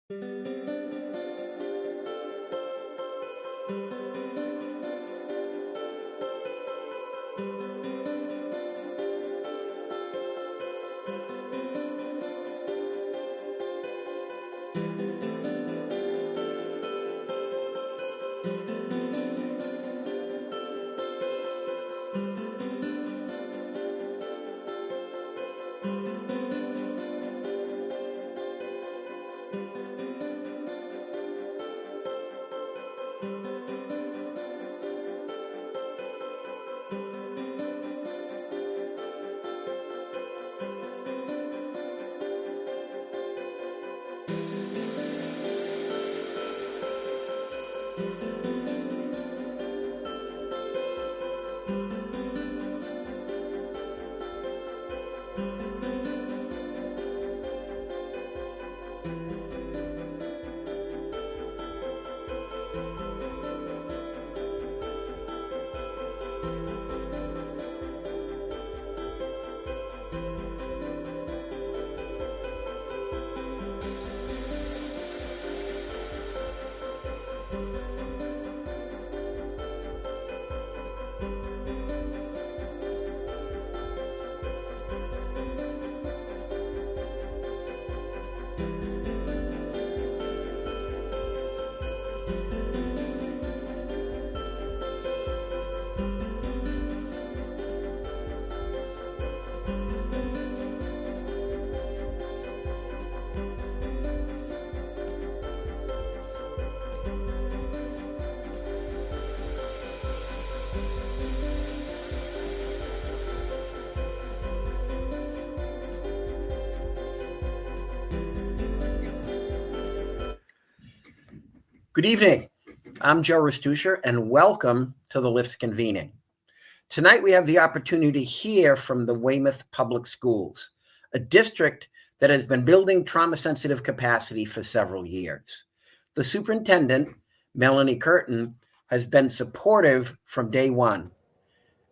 Good evening. I'm Joe Restusher, and welcome to the LIFT's convening. Tonight, we have the opportunity to hear from the Weymouth Public Schools, a district that has been building trauma-sensitive capacity for several years. The superintendent, Melanie Curtin, has been supportive from day one,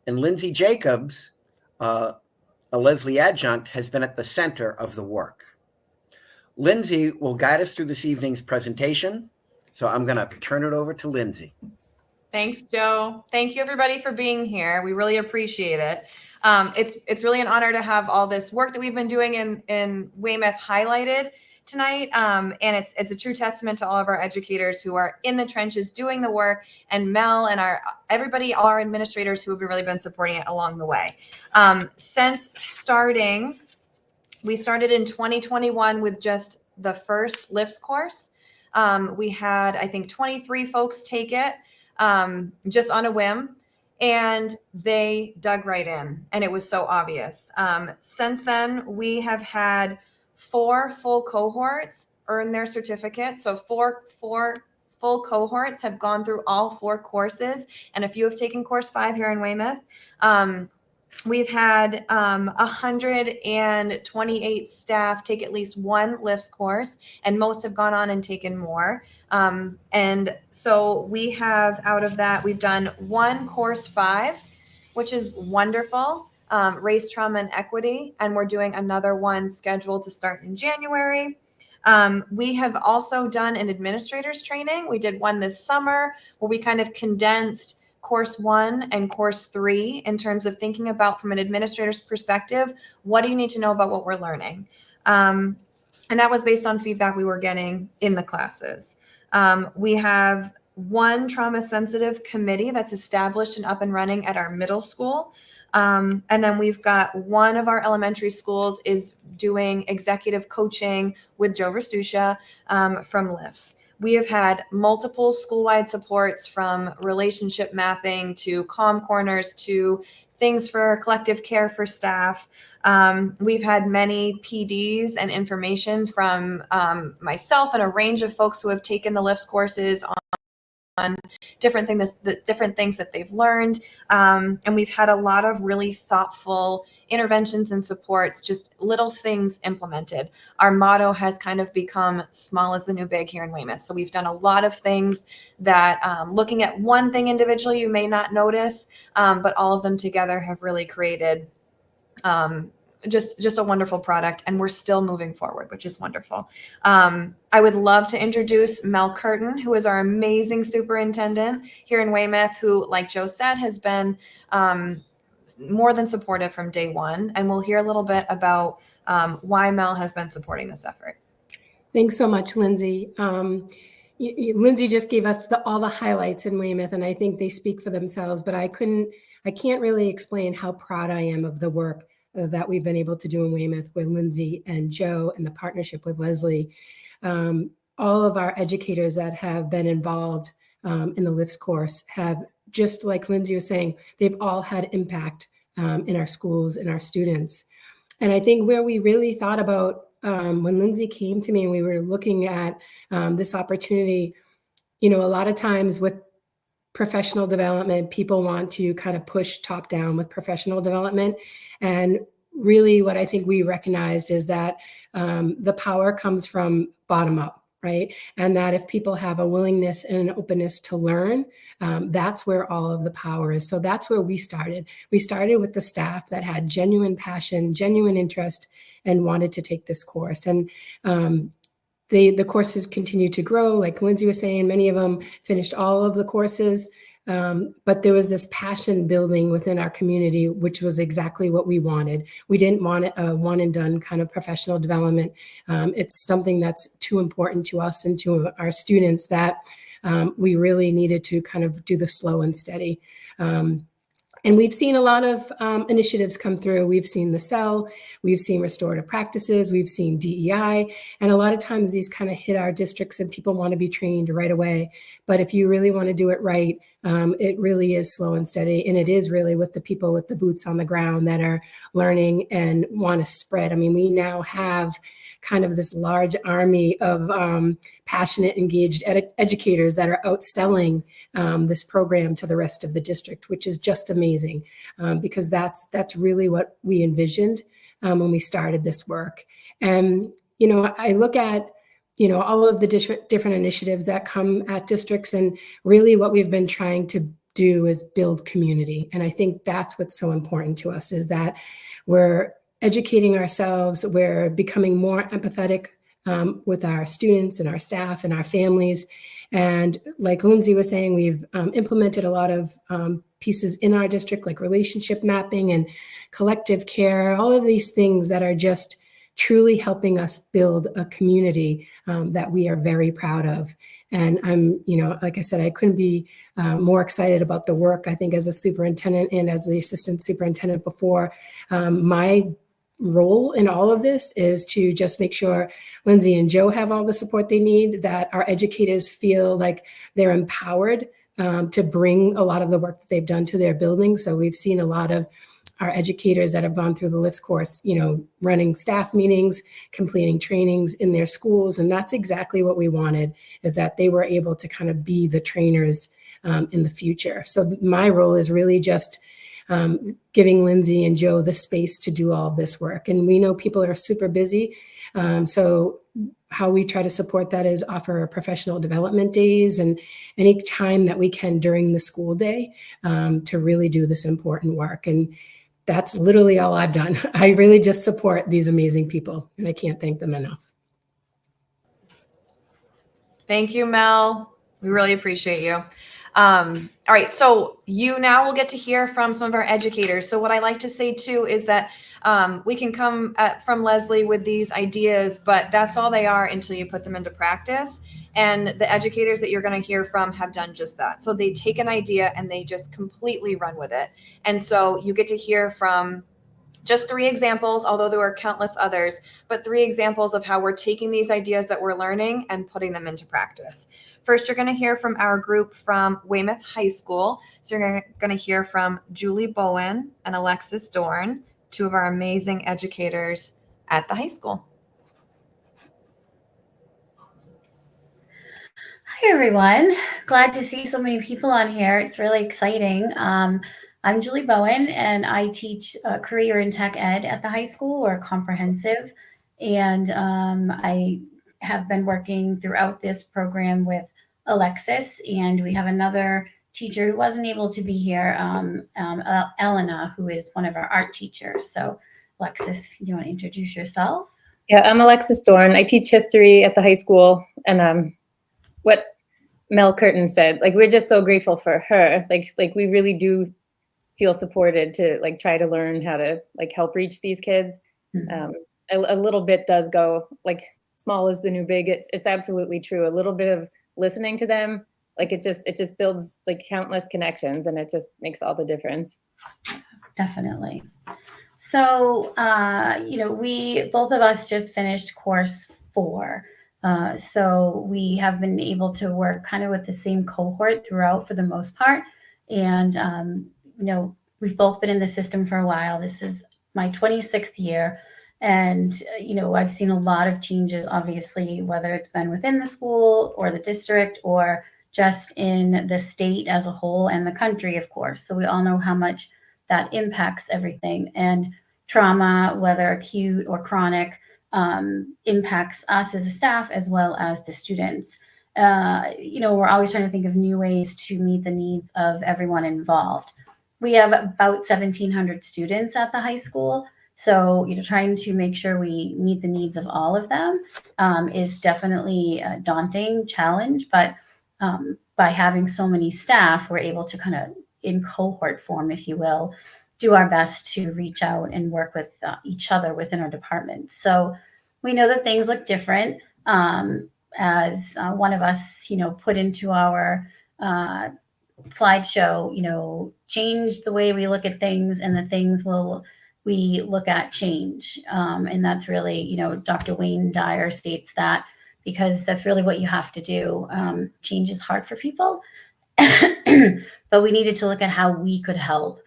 and Lindsay Jacobs, a Lesley Adjunct, has been at the center of the work. Lindsay will guide us through this evening's presentation. So I'm going to turn it over to Lindsay. Thanks, Joe. Thank you, everybody, for being here. We really appreciate it. It's really an honor to have all this work that we've been doing in Weymouth highlighted tonight. And it's a true testament to all of our educators who are in the trenches doing the work, and Mel and everybody, all our administrators who have really been supporting it along the way. Since starting, we started in 2021 with just the first LIFTs course. We had, I think, 23 folks take it just on a whim, and they dug right in, and it was so obvious. Since then, we have had 4 full cohorts earn their certificate. So four full cohorts have gone through all 4 courses, and a few have taken course 5 here in Weymouth. We've had 128 staff take at least one LIFTs course, and most have gone on and taken more. And so we have, out of that, we've done 1 course 5, which is wonderful, race, trauma, and equity. And we're doing another one scheduled to start in January. We have also done an administrator's training. We did one this summer where we kind of condensed course 1 and course 3 in terms of thinking about, from an administrator's perspective, what do you need to know about what we're learning? And that was based on feedback we were getting in the classes. We have 1 trauma-sensitive committee that's established and up and running at our middle school. And then we've got 1 of our elementary schools is doing executive coaching with Joe Restusha from LIFTs. We have had multiple school-wide supports, from relationship mapping to calm corners to things for collective care for staff. We've had many PDs and information from myself and a range of folks who have taken the LIFTs courses on different things that they've learned. And we've had a lot of really thoughtful interventions and supports, just little things implemented. Our motto has kind of become small is the new big here in Weymouth. So we've done a lot of things that, looking at one thing individually, you may not notice, but all of them together have really created just a wonderful product, and we're still moving forward, which is wonderful. I would love to introduce Mel Curtin, who is our amazing superintendent here in Weymouth, who, like Joe said, has been more than supportive from day one. And we'll hear a little bit about why Mel has been supporting this effort. Thanks so much, Lindsay. Lindsay just gave us all the highlights in Weymouth, and I think they speak for themselves, but I can't really explain how proud I am of the work that we've been able to do in Weymouth with Lindsay and Joe and the partnership with Lesley. All of our educators that have been involved in the LIFTS course have, just like Lindsay was saying, they've all had impact in our schools and our students. And I think where we really thought about when Lindsay came to me and we were looking at this opportunity, a lot of times with professional development, people want to kind of push top down with professional development. And really what I think we recognized is that the power comes from bottom up. Right. And that if people have a willingness and an openness to learn, that's where all of the power is. So that's where we started. We started with the staff that had genuine passion, genuine interest, and wanted to take this course. And the courses continue to grow. Like Lindsay was saying, many of them finished all of the courses. But there was this passion building within our community, which was exactly what we wanted. We didn't want a one and done kind of professional development. It's something that's too important to us and to our students that we really needed to kind of do the slow and steady. And we've seen a lot of initiatives come through. We've seen the CEL, we've seen restorative practices, we've seen DEI, and a lot of times these kind of hit our districts and people want to be trained right away. But if you really want to do it right, it really is slow and steady. And it is really with the people with the boots on the ground that are learning and want to spread. I mean, we now have kind of this large army of passionate, engaged educators that are outselling this program to the rest of the district, which is just amazing because that's really what we envisioned when we started this work. And, I look at, all of the different initiatives that come at districts, and really what we've been trying to do is build community. And I think that's what's so important to us, is that we're educating ourselves, we're becoming more empathetic with our students and our staff and our families. And like Lindsay was saying, we've implemented a lot of pieces in our district, like relationship mapping and collective care, all of these things that are just truly helping us build a community that we are very proud of. And I'm, like I said, I couldn't be more excited about the work. I think as a superintendent and as the assistant superintendent before, my role in all of this is to just make sure Lindsay and Joe have all the support they need, that our educators feel like they're empowered to bring a lot of the work that they've done to their buildings. So we've seen a lot of our educators that have gone through the LIFTS course, running staff meetings, completing trainings in their schools. And that's exactly what we wanted, is that they were able to kind of be the trainers in the future. So my role is really just giving Lindsay and Joe the space to do all of this work. And we know people are super busy. So how we try to support that is offer professional development days and any time that we can during the school day to really do this important work. And that's literally all I've done. I really just support these amazing people, and I can't thank them enough. Thank you, Mel. We really appreciate you. All right, so you now will get to hear from some of our educators. So what I like to say too is that we can come from Lesley with these ideas, but that's all they are until you put them into practice. And the educators that you're going to hear from have done just that. So they take an idea and they just completely run with it. And so you get to hear from just 3 examples, although there are countless others, but 3 examples of how we're taking these ideas that we're learning and putting them into practice. First, you're going to hear from our group from Weymouth High School. So you're going to hear from Julie Bowen and Alexis Dorn, 2 of our amazing educators at the high school. Hi, everyone. Glad to see so many people on here. It's really exciting. I'm Julie Bowen, and I teach career in tech ed at the high school, or comprehensive. And I have been working throughout this program with Alexis, and we have another teacher who wasn't able to be here, Elena, who is one of our art teachers. So Alexis, if you want to introduce yourself. Yeah, I'm Alexis Dorn. I teach history at the high school, and what Mel Curtin said, like, we're just so grateful for her. Like we really do feel supported to like try to learn how to like help reach these kids. A little bit does go, like, small is the new big. It's absolutely true. A little bit of listening to them, like it just builds like countless connections, and it just makes all the difference. Definitely. So, we both of us just finished course 4. So we have been able to work kind of with the same cohort throughout for the most part. And, we've both been in the system for a while. This is my 26th year. And, I've seen a lot of changes, obviously, whether it's been within the school or the district or just in the state as a whole and the country, of course. So we all know how much that impacts everything. And trauma, whether acute or chronic, impacts us as a staff as well as the students. We're always trying to think of new ways to meet the needs of everyone involved. We have about 1,700 students at the high school. So, trying to make sure we meet the needs of all of them is definitely a daunting challenge. But by having so many staff, we're able to kind of, in cohort form, if you will, do our best to reach out and work with each other within our department. So we know that things look different. As one of us, put into our slideshow, change the way we look at things, and the things we look at change. And that's really, Dr. Wayne Dyer states that, because that's really what you have to do. Change is hard for people, but we needed to look at how we could help.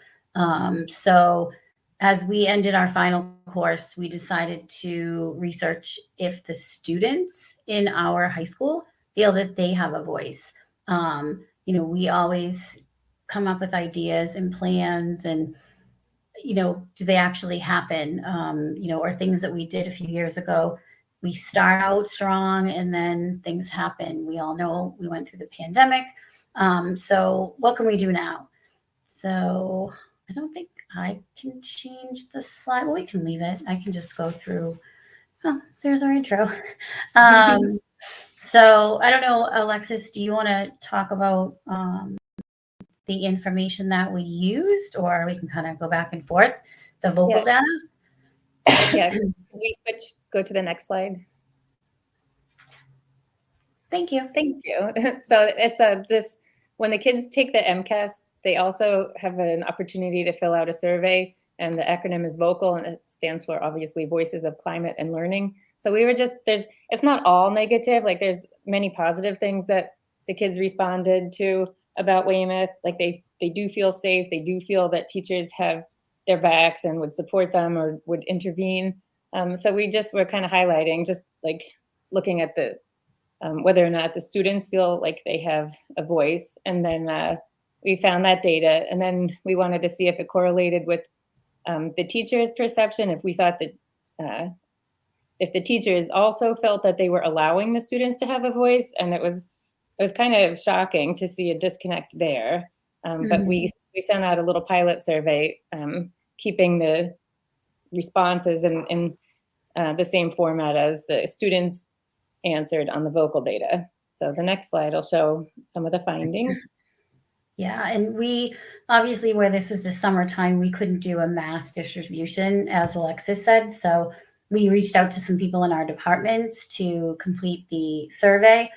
So as we ended our final course, we decided to research if the students in our high school feel that they have a voice. We always come up with ideas and plans and, do they actually happen? Or things that we did a few years ago. We start out strong and then things happen. We all know we went through the pandemic. So what can we do now? So I don't think I can change the slide. Well, we can leave it. I can just go through. Oh, there's our intro. So I don't know, Alexis, do you want to talk about the information that we used, or we can kind of go back and forth, the vocal data? Yeah, can we go to the next slide? Thank you. Thank you. So it's when the kids take the MCAS, they also have an opportunity to fill out a survey, and the acronym is VOCAL, and it stands for, obviously, Voices of Climate and Learning. So we were it's not all negative, like there's many positive things that the kids responded to about Weymouth. Like they do feel safe. They do feel that teachers have their backs and would support them or would intervene. So we just were kind of highlighting, just like looking at the whether or not the students feel like they have a voice. And then we found that data, and then we wanted to see if it correlated with the teacher's perception, if we thought that if the teachers also felt that they were allowing the students to have a voice. And it was kind of shocking to see a disconnect there. But we sent out a little pilot survey, keeping the responses in the same format as the students answered on the vocal data. So the next slide will show some of the findings. Yeah, and we obviously, where this was the summertime, we couldn't do a mass distribution, as Alexis said. So we reached out to some people in our departments to complete the survey.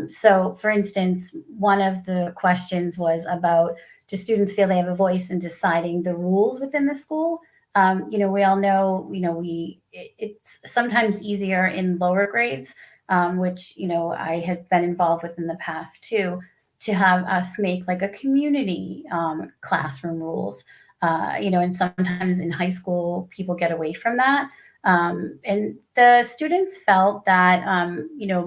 So for instance, one of the questions was about, do students feel they have a voice in deciding the rules within the school? We all know, it's sometimes easier in lower grades, which, I had been involved with in the past too, to have us make like a community classroom rules, and sometimes in high school, people get away from that. And the students felt that,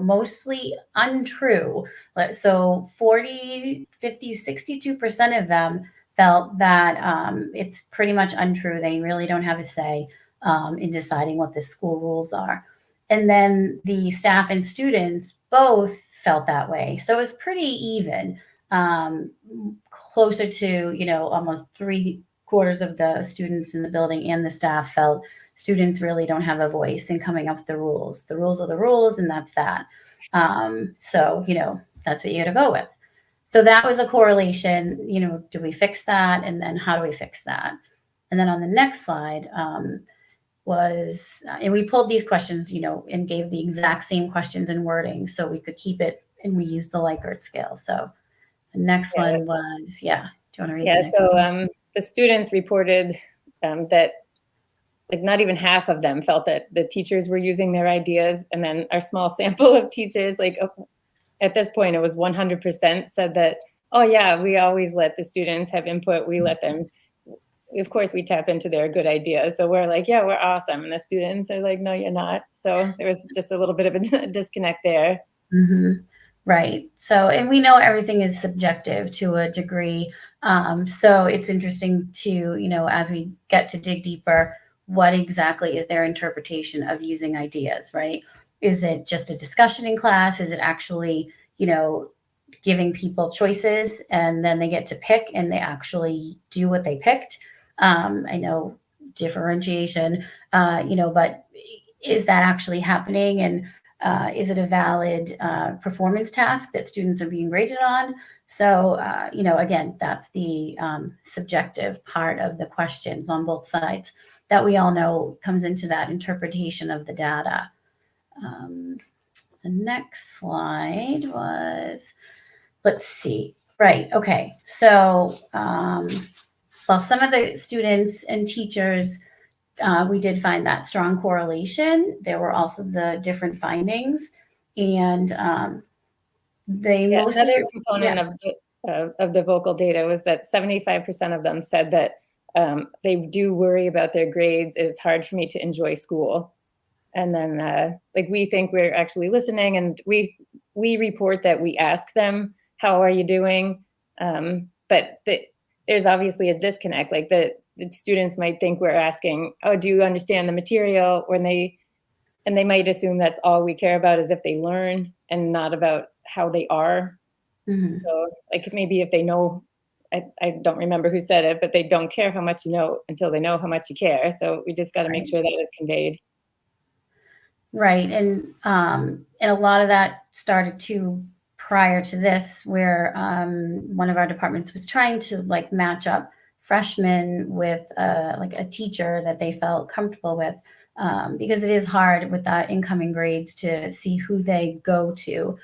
mostly untrue. So 40, 50, 62% of them felt that it's pretty much untrue. They really don't have a say in deciding what the school rules are. And then the staff and students both felt that way. So it was pretty even, closer to, almost 3/4 quarters of the students in the building and the staff felt students really don't have a voice in coming up with the rules. The rules are the rules, and that's that. So, that's what you got to go with. So that was a correlation, do we fix that? And then how do we fix that? And then on the next slide and we pulled these questions, and gave the exact same questions and wording so we could keep it, and we used the Likert scale. So the next one was, do you want to read the next one? The students reported that like not even half of them felt that the teachers were using their ideas. And then our small sample of teachers, like at this point, it was 100% said that, oh yeah, we always let the students have input. We let them, of course, we tap into their good ideas. So we're like, yeah, we're awesome. And the students are like, no, you're not. So there was just a little bit of a disconnect there. Mm-hmm. Right. So, and we know everything is subjective to a degree. So it's interesting to, as we get to dig deeper, what exactly is their interpretation of using ideas, right? Is it just a discussion in class? Is it actually, giving people choices and then they get to pick and they actually do what they picked? I know differentiation, but is that actually happening? And is it a valid performance task that students are being rated on? So, again, that's the subjective part of the questions on both sides that we all know comes into that interpretation of the data. The next slide was, let's see. Right. Okay. So, while some of the students and teachers, we did find that strong correlation, there were also the different findings, and another component of the vocal data was that 75% of them said that they do worry about their grades. It's hard for me to enjoy school. And then we think we're actually listening, and we report that we ask them, how are you doing? But there's obviously a disconnect. Like the students might think we're asking, oh, do you understand the material? And they might assume that's all we care about is if they learn and not about how they are. Mm-hmm. So like maybe if they know, I don't remember who said it, but they don't care how much you know until they know how much you care. So we just got to make sure that is conveyed. Right. And a lot of that started prior to this, where one of our departments was trying to match up freshmen with a teacher that they felt comfortable with, because it is hard with that incoming grades to see who they go to.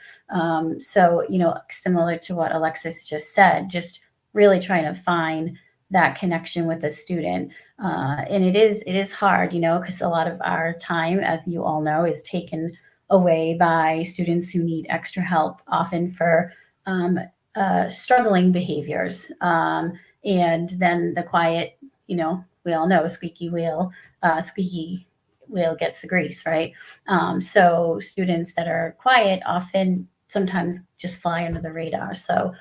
So, similar to what Alexis just said, just really trying to find that connection with a student. And it is hard, because a lot of our time, as you all know, is taken away by students who need extra help, often for struggling behaviors. And then the quiet, we all know, squeaky wheel gets the grease, right? So students that are quiet often sometimes just fly under the radar. So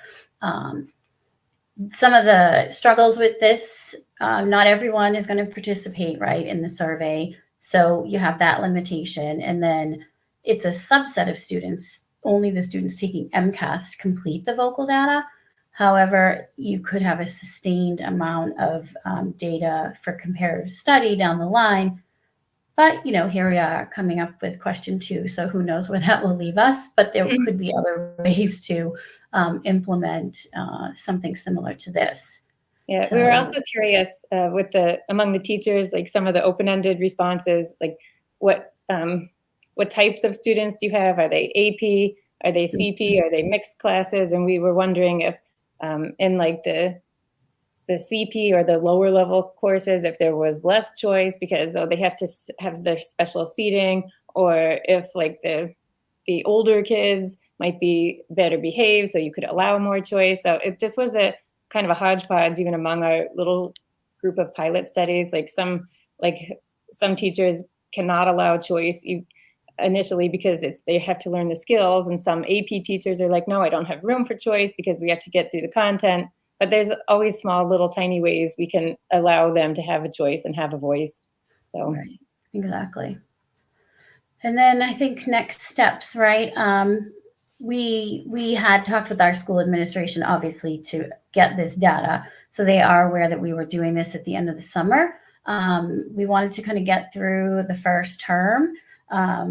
some of the struggles with this, not everyone is going to participate, right, in the survey. So you have that limitation. And then it's a subset of students, only the students taking MCAS complete the vocal data. However, you could have a sustained amount of data for comparative study down the line. But, here we are coming up with question 2. So who knows where that will leave us, but there could be other ways to implement something similar to this. Yeah, so we were also curious among the teachers, like some of the open-ended responses, like what types of students do you have? Are they AP? Are they CP? Are they mixed classes? And we were wondering if in like the CP or the lower level courses, if there was less choice because they have to have their special seating, or if like the older kids might be better behaved, so you could allow more choice. So it just was a kind of a hodgepodge, even among our little group of pilot studies. Like some teachers cannot allow choice initially because they have to learn the skills, and some AP teachers are like, no, I don't have room for choice because we have to get through the content. But there's always small little tiny ways we can allow them to have a choice and have a voice. So right. Exactly. And then I think next steps, right? we had talked with our school administration, obviously, to get this data. So they are aware that we were doing this at the end of the summer. We wanted to kind of get through the first term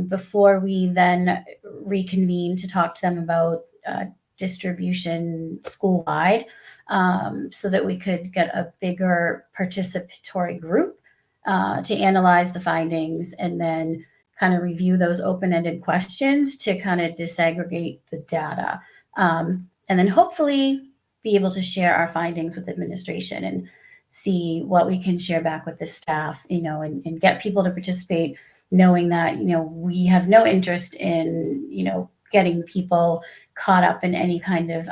before we then reconvene to talk to them about distribution school-wide, so that we could get a bigger participatory group to analyze the findings and then kind of review those open-ended questions to kind of disaggregate the data. And then hopefully be able to share our findings with administration and see what we can share back with the staff, and get people to participate, knowing that, we have no interest in, getting people caught up in any kind of,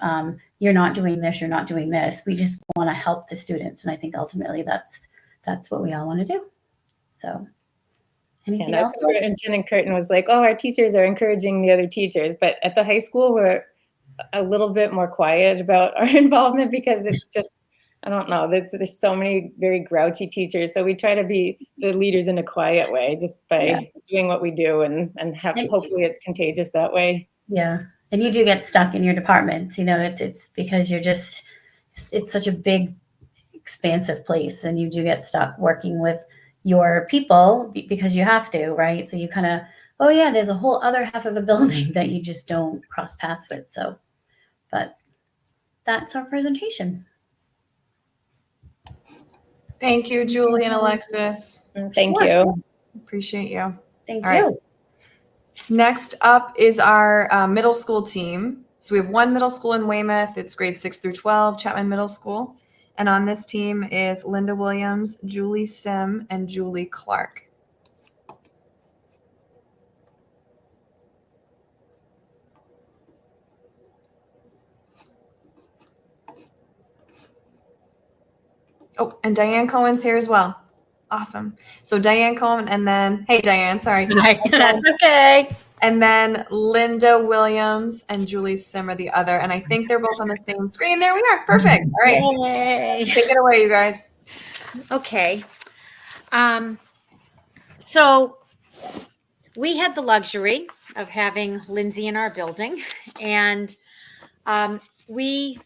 you're not doing this, you're not doing this. We just want to help the students. And I think ultimately that's what we all want to do. So anything else? Superintendent Curtin was like, oh, our teachers are encouraging the other teachers. But at the high school, we're a little bit more quiet about our involvement because it's just, I don't know, there's so many very grouchy teachers. So we try to be the leaders in a quiet way, just by doing what we do and hopefully it's contagious that way. Yeah. And you do get stuck in your departments, it's because it's such a big, expansive place, and you do get stuck working with your people because you have to, right? So you kind of, oh yeah, there's a whole other half of the building that you just don't cross paths with. So, but that's our presentation. Thank you, Julie and Alexis. Thank you. Appreciate you. Thank All you. right. Next up is our middle school team. So we have one middle school in Weymouth. It's grades 6 through 12, Chapman Middle School. And on this team is Linda Williams, Julie Sim, and Julie Clark. Oh, and Diane Cohen's here as well. Awesome. So Diane Cohen, and then, hey, Diane, sorry. That's okay. And then Linda Williams and Julie Sim are the other. And I think they're both on the same screen. There we are. Perfect. All right. Yay. Take it away, you guys. Okay. So we had the luxury of having Lindsay in our building, and we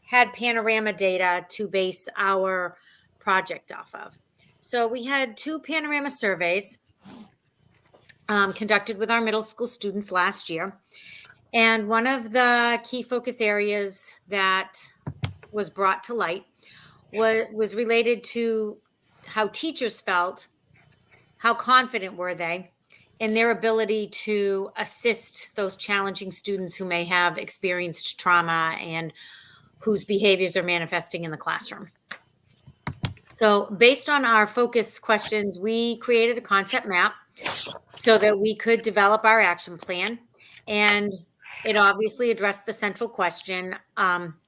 had panorama data to base our project off of. So we had 2 panorama surveys conducted with our middle school students last year. And one of the key focus areas that was brought to light was related to how teachers felt, how confident were they in their ability to assist those challenging students who may have experienced trauma and whose behaviors are manifesting in the classroom. So based on our focus questions, we created a concept map so that we could develop our action plan. And it obviously addressed the central question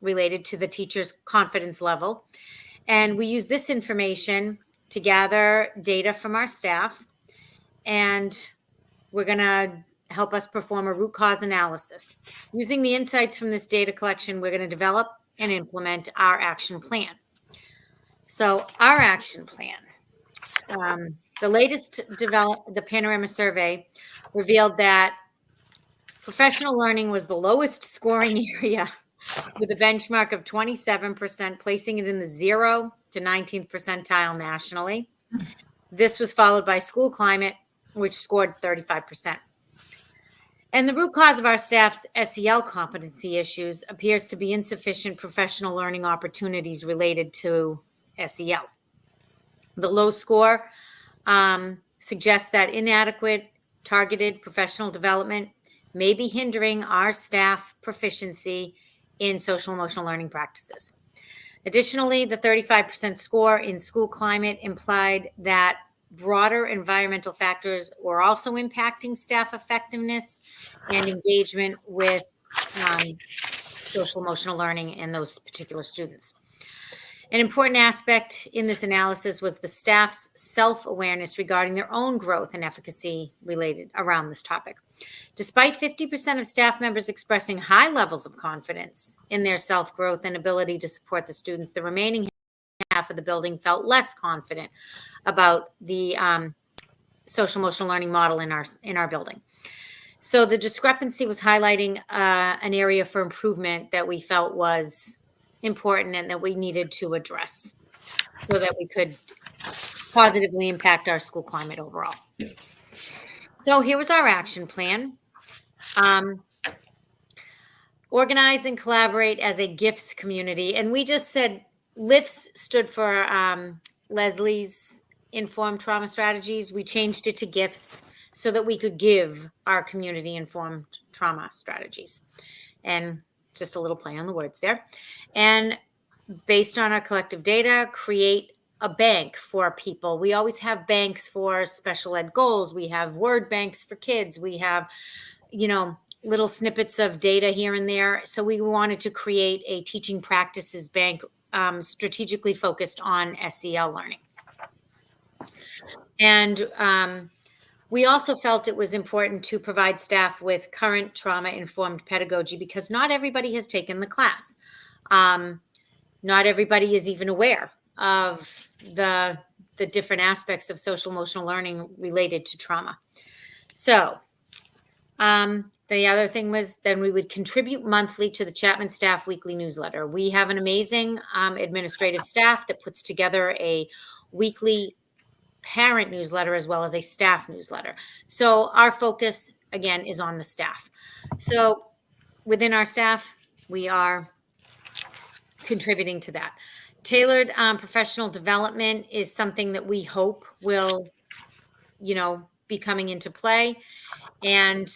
related to the teacher's confidence level. And we use this information to gather data from our staff. And we're going to help us perform a root cause analysis. Using the insights from this data collection, we're going to develop and implement our action plan. So our action plan, the latest the panorama survey revealed that professional learning was the lowest scoring area with a benchmark of 27%, placing it in the 0 to 19th percentile nationally. This was followed by school climate, which scored 35%. And the root cause of our staff's SEL competency issues appears to be insufficient professional learning opportunities related to SEL. The low score suggests that inadequate targeted professional development may be hindering our staff proficiency in social emotional learning practices. Additionally, the 35% score in school climate implied that broader environmental factors were also impacting staff effectiveness and engagement with social emotional learning in those particular students. An important aspect in this analysis was the staff's self-awareness regarding their own growth and efficacy related around this topic. Despite 50% of staff members expressing high levels of confidence in their self-growth and ability to support the students, the remaining half of the building felt less confident about the social emotional learning model in our building. So the discrepancy was highlighting an area for improvement that we felt was important and that we needed to address so that we could positively impact our school climate overall. So here was our action plan. Organize and collaborate as a GIFTS community. And we just said LIFTS stood for Lesley's Informed Trauma Strategies. We changed it to GIFTS so that we could give our community informed trauma strategies. And just a little play on the words there. And based on our collective data, create a bank for people. We always have banks for special ed goals. We have word banks for kids. We have, little snippets of data here and there. So we wanted to create a teaching practices bank strategically focused on SEL learning. And we also felt it was important to provide staff with current trauma-informed pedagogy because not everybody has taken the class. Not everybody is even aware of the different aspects of social emotional learning related to trauma. So the other thing was then we would contribute monthly to the Chapman Staff Weekly Newsletter. We have an amazing administrative staff that puts together a weekly parent newsletter as well as a staff newsletter. So our focus, again, is on the staff. So within our staff, we are contributing to that. Tailored professional development is something that we hope will, be coming into play. And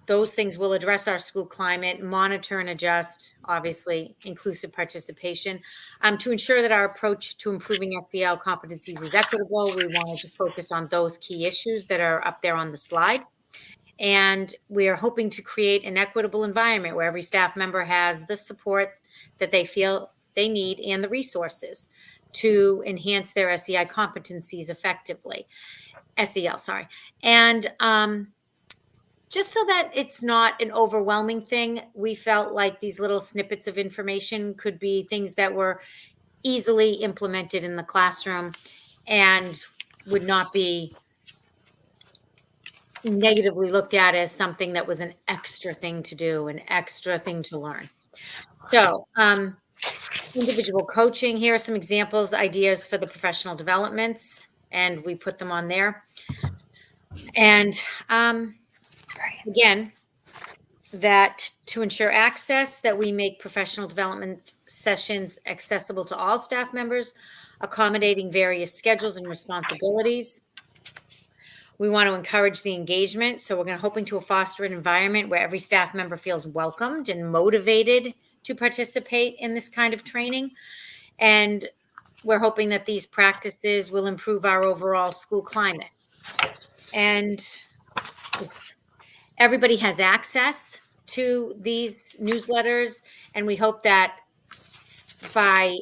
those things will address our school climate, monitor and adjust, obviously, inclusive participation. To ensure that our approach to improving SEL competencies is equitable, we wanted to focus on those key issues that are up there on the slide. And we are hoping to create an equitable environment where every staff member has the support that they feel they need and the resources to enhance their SEL competencies effectively. SEL, sorry. And just so that it's not an overwhelming thing, we felt like these little snippets of information could be things that were easily implemented in the classroom and would not be negatively looked at as something that was an extra thing to do, an extra thing to learn. So individual coaching, here are some examples, ideas for the professional developments, and we put them on there. And again, that to ensure access, that we make professional development sessions accessible to all staff members, accommodating various schedules and responsibilities. We want to encourage the engagement. So we're hoping to foster an environment where every staff member feels welcomed and motivated to participate in this kind of training. And we're hoping that these practices will improve our overall school climate. And everybody has access to these newsletters. And we hope that by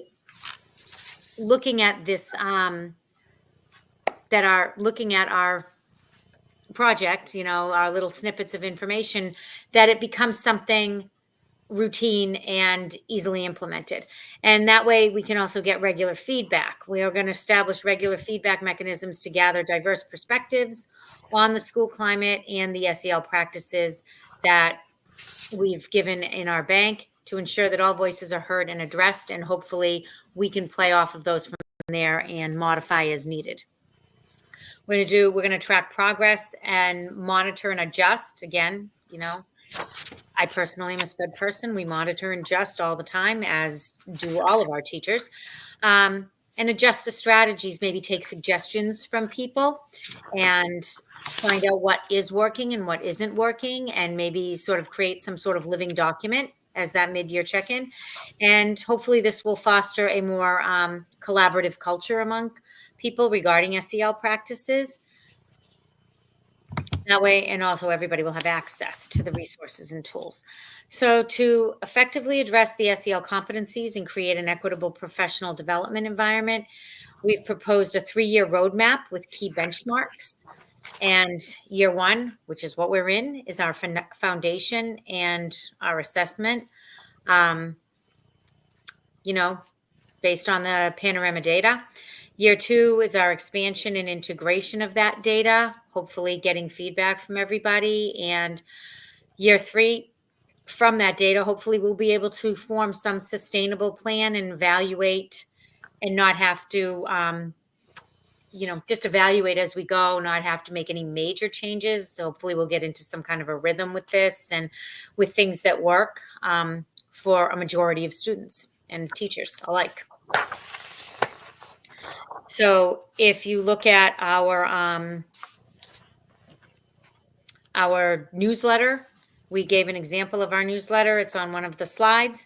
looking at this, looking at our project, our little snippets of information, that it becomes something routine and easily implemented. And that way we can also get regular feedback. We are going to establish regular feedback mechanisms to gather diverse perspectives on the school climate and the SEL practices that we've given in our bank to ensure that all voices are heard and addressed. And hopefully we can play off of those from there and modify as needed. We're going to track progress and monitor and adjust. Again, I personally am a SPED person. We monitor and adjust all the time, as do all of our teachers, and adjust the strategies, maybe take suggestions from people and find out what is working and what isn't working, and maybe sort of create some sort of living document as that mid-year check-in. And hopefully this will foster a more collaborative culture among people regarding SEL practices. That way, and also everybody will have access to the resources and tools. So to effectively address the SEL competencies and create an equitable professional development environment, we've proposed a 3-year roadmap with key benchmarks. And year 1, which is what we're in, is our foundation and our assessment, based on the panorama data. Year 2 is our expansion and integration of that data, hopefully getting feedback from everybody. And year 3, from that data, hopefully we'll be able to form some sustainable plan and evaluate and not have to, just evaluate as we go, not have to make any major changes. So hopefully we'll get into some kind of a rhythm with this and with things that work for a majority of students and teachers alike. So if you look at our newsletter, we gave an example of our newsletter. It's on one of the slides.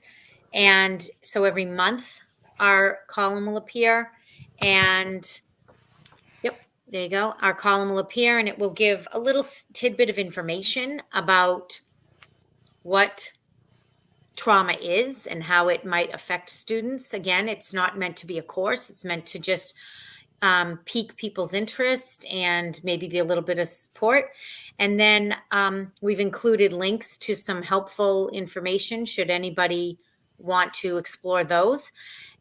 And so every month our column will appear, and yep, there you go. Our column will appear, and it will give a little tidbit of information about what trauma is and how it might affect students. Again, it's not meant to be a course. It's meant to just pique people's interest and maybe be a little bit of support. And then we've included links to some helpful information should anybody want to explore those.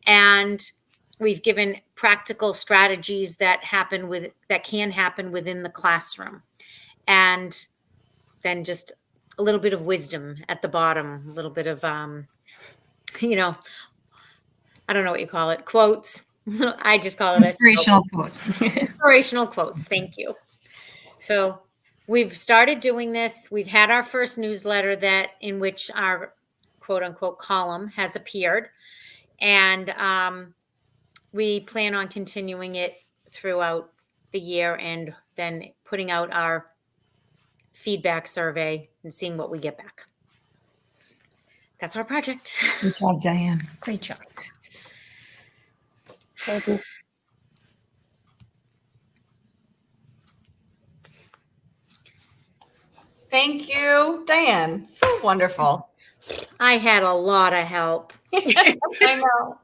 And we've given practical strategies that can happen within the classroom. And then just a little bit of wisdom at the bottom, a little bit of, I don't know what you call it, quotes. I just call it inspirational quotes. Inspirational quotes. Thank you. So we've started doing this. We've had our first newsletter in which our quote unquote column has appeared. And we plan on continuing it throughout the year and then putting out our feedback survey and seeing what we get back. That's our project. Good job, Diane. Great job. Thank you. Thank you, Diane. So wonderful. I had a lot of help. I know.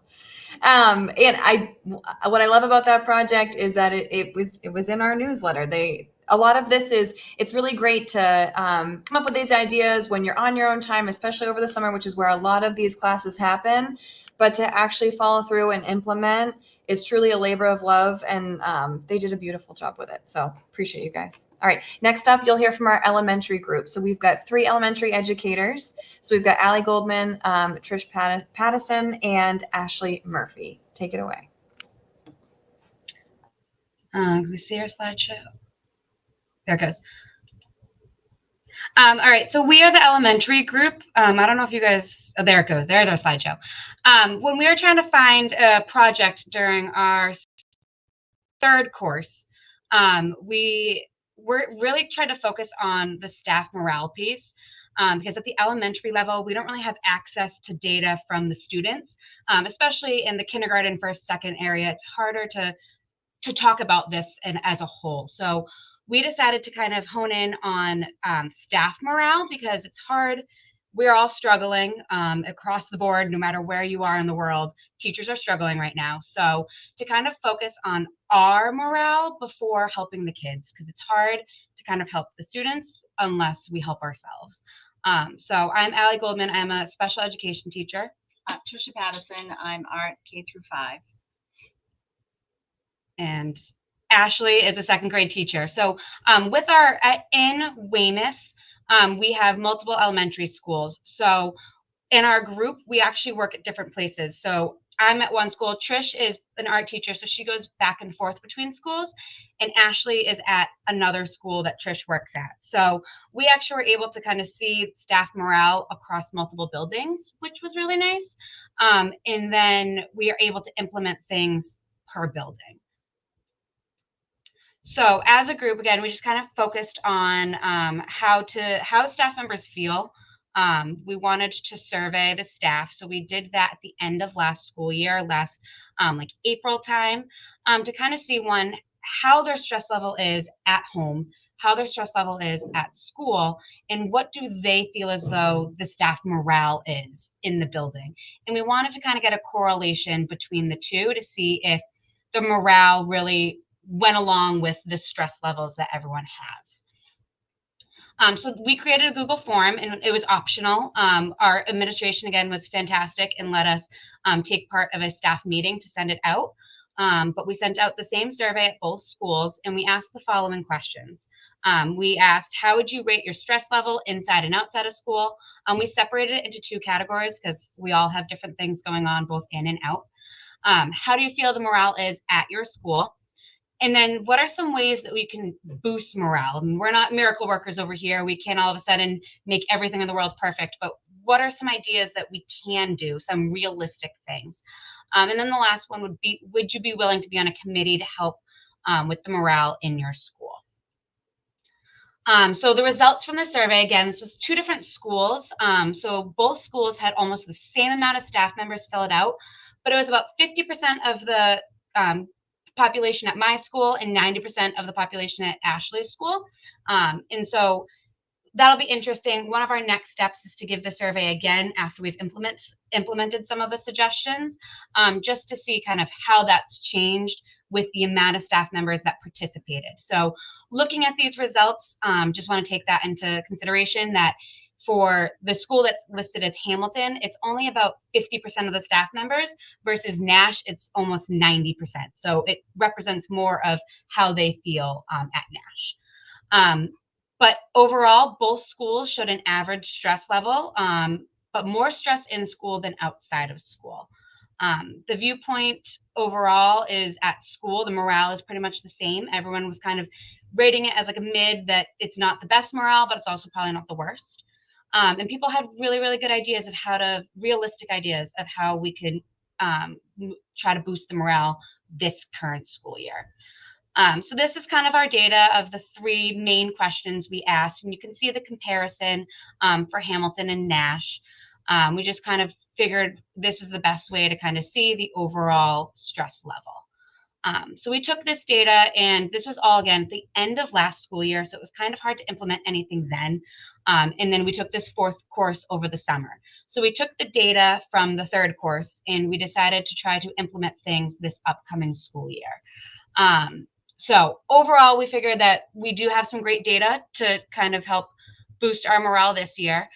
And what I love about that project is that it was in our newsletter. A lot of this it's really great to come up with these ideas when you're on your own time, especially over the summer, which is where a lot of these classes happen. But to actually follow through and implement is truly a labor of love. And they did a beautiful job with it. So appreciate you guys. All right. Next up, you'll hear from our elementary group. So we've got 3 elementary educators. So we've got Allie Goldman, Trish Pattison, and Ashley Murphy. Take it away. Can we see our slideshow? There it goes. All right, so we are the elementary group. I don't know if you guys, there it goes. There's our slideshow. When we were trying to find a project during our 3rd course, we were really trying to focus on the staff morale piece. Because at the elementary level, we don't really have access to data from the students, especially in the kindergarten, 1st, 2nd area. It's harder to talk about this as a whole. So we decided to kind of hone in on staff morale because it's hard. We're all struggling across the board, no matter where you are in the world. Teachers are struggling right now. So to kind of focus on our morale before helping the kids, because it's hard to kind of help the students unless we help ourselves. So I'm Allie Goldman. I'm a special education teacher. Trisha Pattison. I'm art K through 5. And Ashley is a 2nd grade teacher. So with in Weymouth, we have multiple elementary schools. So in our group, we actually work at different places. So I'm at one school. Trish is an art teacher, so she goes back and forth between schools. And Ashley is at another school that Trish works at. So we actually were able to kind of see staff morale across multiple buildings, which was really nice. And then we are able to implement things per building. So as a group, again, we just kind of focused on how staff members feel. We wanted to survey the staff. So we did that at the end of last school year, like April time, to kind of see how their stress level is at home, how their stress level is at school, and what do they feel as though the staff morale is in the building. And we wanted to kind of get a correlation between the two to see if the morale really went along with the stress levels that everyone has. So we created a Google form, and it was optional. Our administration, again, was fantastic and let us take part of a staff meeting to send it out. But we sent out the same survey at both schools, and we asked the following questions. We asked, how would you rate your stress level inside and outside of school? We separated it into 2 categories because we all have different things going on both in and out. How do you feel the morale is at your school? And then what are some ways that we can boost morale? And we're not miracle workers over here. We can't all of a sudden make everything in the world perfect, but what are some ideas that we can do, some realistic things? And then the last one would be, would you be willing to be on a committee to help with the morale in your school? So the results from the survey, again, this was 2 different schools. So both schools had almost the same amount of staff members fill it out, but it was about 50% of the population at my school and 90% of the population at Ashley's school. And so that'll be interesting. One of our next steps is to give the survey again after we've implemented some of the suggestions, just to see kind of how that's changed with the amount of staff members that participated. So looking at these results, just want to take that into consideration that for the school that's listed as Hamilton, it's only about 50% of the staff members versus Nash, it's almost 90%. So it represents more of how they feel at Nash. But overall, both schools showed an average stress level, but more stress in school than outside of school. The viewpoint overall is at school, the morale is pretty much the same. Everyone was kind of rating it as like a mid, that it's not the best morale, but it's also probably not the worst. And people had really, really good ideas of realistic ideas of how we could try to boost the morale this current school year. So this is kind of our data of the 3 main questions we asked, and you can see the comparison for Hamilton and Nash. We just kind of figured this is the best way to kind of see the overall stress level. So we took this data, and this was all, again, at the end of last school year, so it was kind of hard to implement anything then. And then we took this 4th course over the summer. So we took the data from the 3rd course, and we decided to try to implement things this upcoming school year. So overall, we figured that we do have some great data to kind of help boost our morale this year.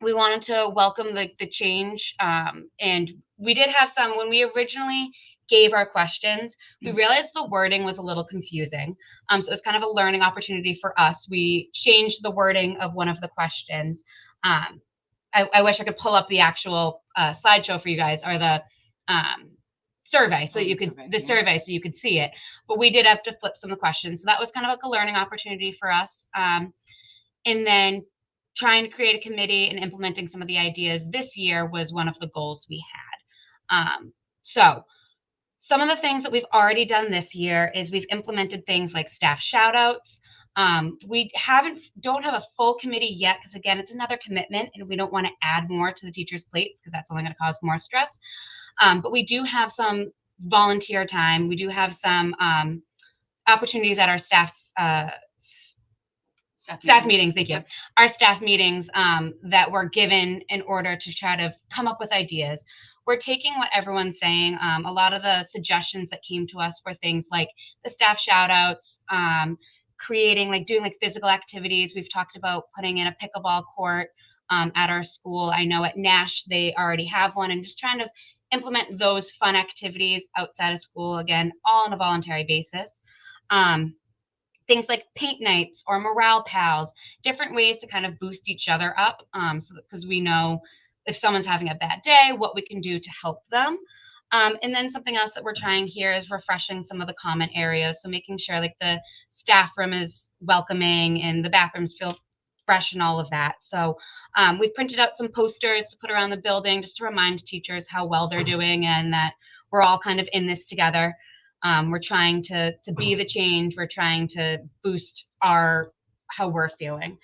We wanted to welcome the change, and we did have some, when we originally gave our questions, we realized the wording was a little confusing. So it was kind of a learning opportunity for us. We changed the wording of one of the questions. I wish I could pull up the actual slideshow for you guys, or the survey, so you could survey so you could see it. But we did have to flip some of the questions, so that was kind of like a learning opportunity for us. And then trying to create a committee and implementing some of the ideas this year was one of the goals we had. So some of the things that we've already done this year is we've implemented things like staff shout outs. We don't have a full committee yet, because again, it's another commitment and we don't want to add more to the teachers' plates because that's only going to cause more stress. But we do have some volunteer time. We do have some opportunities at our staff meetings. Thank you. Our staff meetings that were given in order to try to come up with ideas. We're taking what everyone's saying. A lot of the suggestions that came to us were things like the staff shout outs, doing physical activities. We've talked about putting in a pickleball court at our school. I know at Nash, they already have one, and just trying to implement those fun activities outside of school, again, all on a voluntary basis. Things like paint nights or morale pals, different ways to kind of boost each other up, because we know if someone's having a bad day, what we can do to help them. And then something else that we're trying here is refreshing some of the common areas. So making sure like the staff room is welcoming and the bathrooms feel fresh and all of that. So we've printed out some posters to put around the building just to remind teachers how well they're doing and that we're all kind of in this together. We're trying to be the change. We're trying to boost how we're feeling.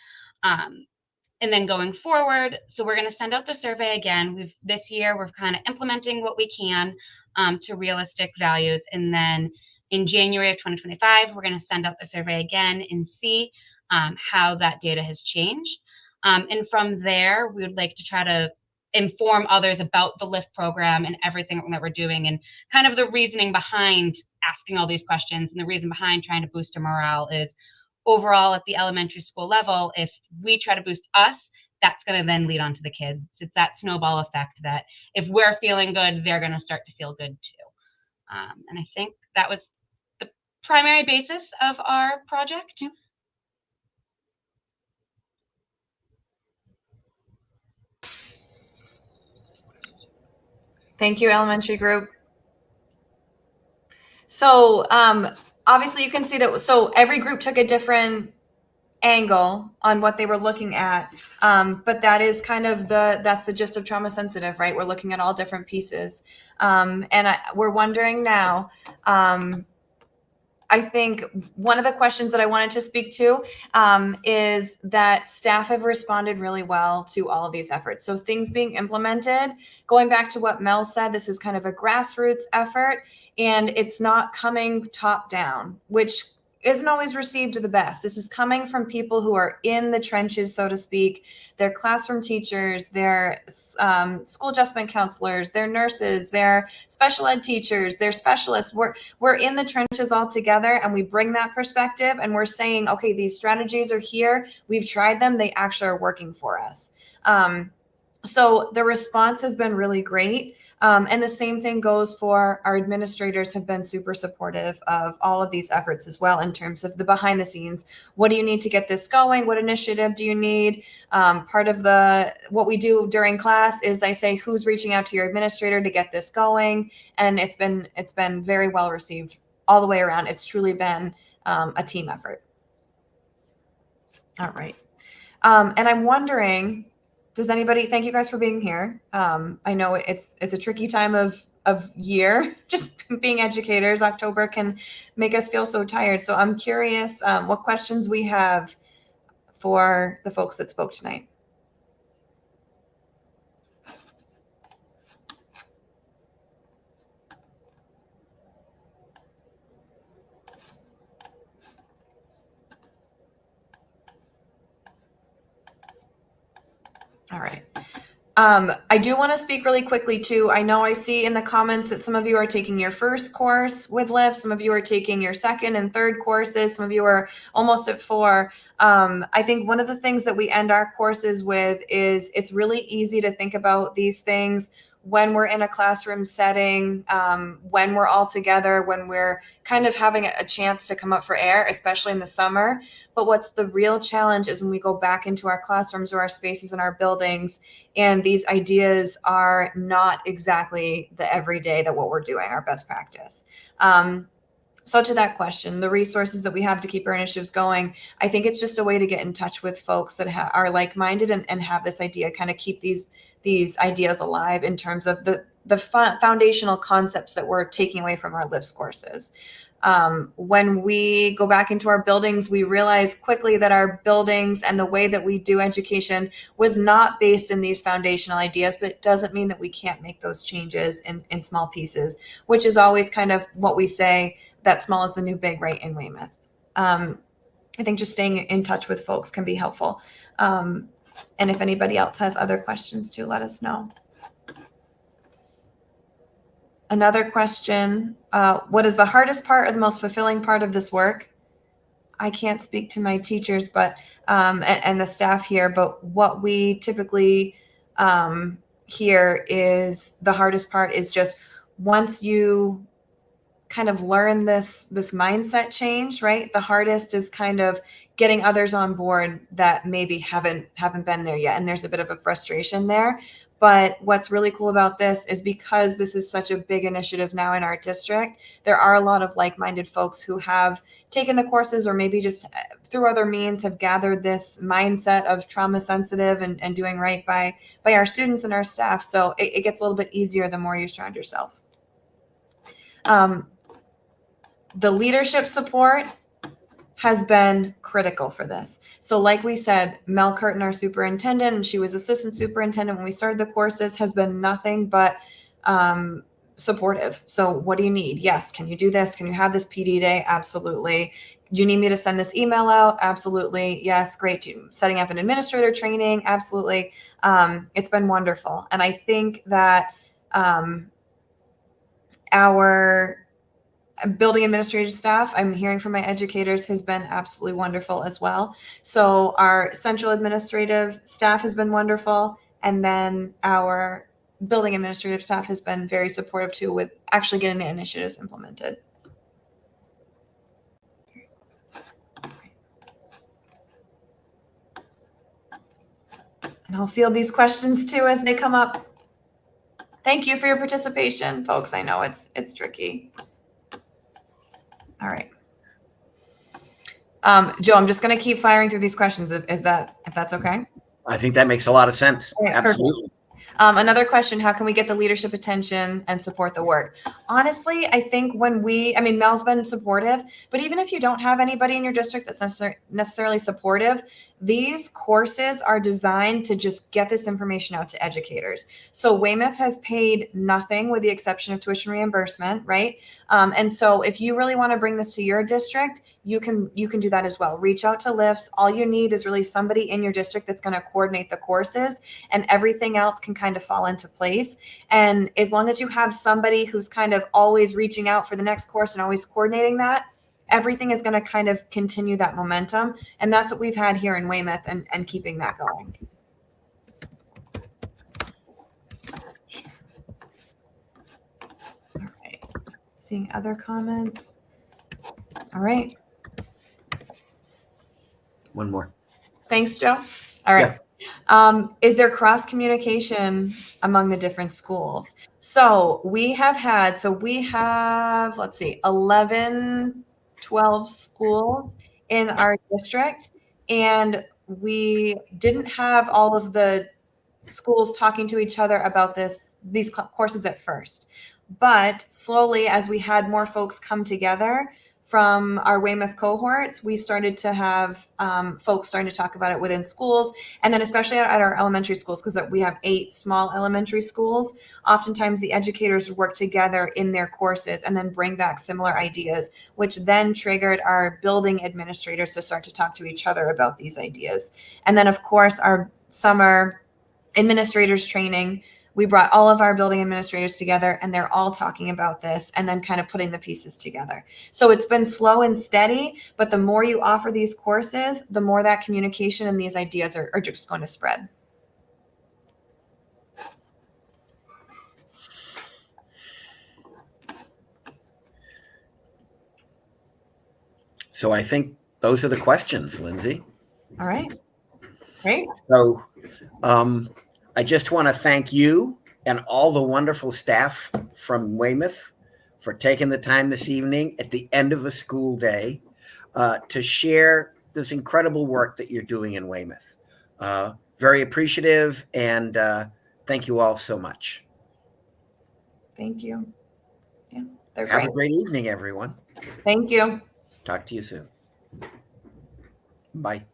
And then going forward, so we're going to send out the survey again. This year, we're kind of implementing what we can to realistic values. And then in January of 2025, we're going to send out the survey again and see how that data has changed. And from there, we would like to try to inform others about the LIFT program and everything that we're doing and kind of the reasoning behind asking all these questions. And the reason behind trying to boost our morale is overall at the elementary school level, if we try to boost us, that's going to then lead on to the kids. It's that snowball effect that if we're feeling good, they're going to start to feel good too. And I think that was the primary basis of our project. Thank you, elementary group. So obviously you can see that, so every group took a different angle on what they were looking at. But that is kind of that's the gist of trauma sensitive, right? We're looking at all different pieces. We're wondering now, I think one of the questions that I wanted to speak to is that staff have responded really well to all of these efforts. So things being implemented, going back to what Mel said, this is kind of a grassroots effort, and it's not coming top down, which isn't always received the best. This is coming from people who are in the trenches, so to speak. They're classroom teachers, they're school adjustment counselors, they're nurses, they're special ed teachers, they're specialists. We're in the trenches all together, and we bring that perspective, and we're saying, okay, these strategies are here. We've tried them. They actually are working for us. So the response has been really great. And the same thing goes for our administrators have been super supportive of all of these efforts as well in terms of the behind the scenes. What do you need to get this going? What initiative do you need? Part of what we do during class is I say, who's reaching out to your administrator to get this going? And it's been very well received all the way around. It's truly been a team effort. All right. And I'm wondering, does anybody, thank you guys for being here. I know it's a tricky time of year, just being educators. October can make us feel so tired. So I'm curious what questions we have for the folks that spoke tonight. All right. I do want to speak really quickly too. I know I see in the comments that some of you are taking your first course with LIFT. Some of you are taking your second and third courses. Some of you are almost at 4. I think one of the things that we end our courses with is it's really easy to think about these things when we're in a classroom setting, when we're all together, when we're kind of having a chance to come up for air, especially in the summer. But what's the real challenge is when we go back into our classrooms or our spaces in our buildings, and these ideas are not exactly the everyday that what we're doing, our best practice. So to that question, the resources that we have to keep our initiatives going, I think it's just a way to get in touch with folks that are like-minded and have this idea, kind of keep these ideas alive in terms of the foundational concepts that we're taking away from our LIFT courses. When we go back into our buildings, we realize quickly that our buildings and the way that we do education was not based in these foundational ideas, but it doesn't mean that we can't make those changes in small pieces, which is always kind of what we say, that small is the new big, right, in Weymouth. I think just staying in touch with folks can be helpful. And if anybody else has other questions too, let us know. Another question, what is the hardest part or the most fulfilling part of this work? I can't speak to my teachers, but and the staff here, but what we typically hear is the hardest part is just once you kind of learn this mindset change, right? The hardest is kind of getting others on board that maybe haven't been there yet. And there's a bit of a frustration there. But what's really cool about this is because this is such a big initiative now in our district, there are a lot of like-minded folks who have taken the courses or maybe just through other means have gathered this mindset of trauma sensitive and doing right by our students and our staff. So it gets a little bit easier the more you surround yourself. The leadership support has been critical for this. So like we said, Mel Curtin, our superintendent, and she was assistant superintendent when we started the courses, has been nothing but supportive. So what do you need? Yes. Can you do this? Can you have this PD day? Absolutely. Do you need me to send this email out? Absolutely. Yes. Great. Setting up an administrator training? Absolutely. It's been wonderful. And I think that our building administrative staff, I'm hearing from my educators, has been absolutely wonderful as well. So our central administrative staff has been wonderful. And then our building administrative staff has been very supportive too with actually getting the initiatives implemented. And I'll field these questions too as they come up. Thank you for your participation, folks. I know it's tricky. All right. Joe, I'm just going to keep firing through these questions if that's okay. I think that makes a lot of sense. Yeah, Absolutely. Another question, how can we get the leadership attention and support the work? Honestly, I think Mel's been supportive, but even if you don't have anybody in your district that's necessarily supportive, these courses are designed to just get this information out to educators. So Weymouth has paid nothing with the exception of tuition reimbursement, right? And so if you really want to bring this to your district, you can do that as well. Reach out to LIFS. All you need is really somebody in your district that's going to coordinate the courses, and everything else can kind of fall into place. And as long as you have somebody who's kind of always reaching out for the next course and always coordinating that, everything is going to kind of continue that momentum. And that's what we've had here in Weymouth and keeping that going. All right. Seeing other comments. All right. One more. Thanks, Joe. All right. Yeah. Is there cross communication among the different schools? So we have, let's see, 11, 12 schools in our district, and we didn't have all of the schools talking to each other about these courses at first. But slowly, as we had more folks come together from our Weymouth cohorts, we started to have folks starting to talk about it within schools, and then especially at our elementary schools, because we have 8 small elementary schools. Oftentimes the educators work together in their courses and then bring back similar ideas, which then triggered our building administrators to start to talk to each other about these ideas. And then of course our summer administrators training, we brought all of our building administrators together, and they're all talking about this and then kind of putting the pieces together. So it's been slow and steady, but the more you offer these courses, the more that communication and these ideas are just going to spread. So I think those are the questions, Lindsay. All right. Great. So I just want to thank you and all the wonderful staff from Weymouth for taking the time this evening at the end of a school day to share this incredible work that you're doing in Weymouth. Very appreciative, and thank you all so much. Thank you. Yeah, they're Have great. a great evening, everyone. Thank you. Talk to you soon. Bye.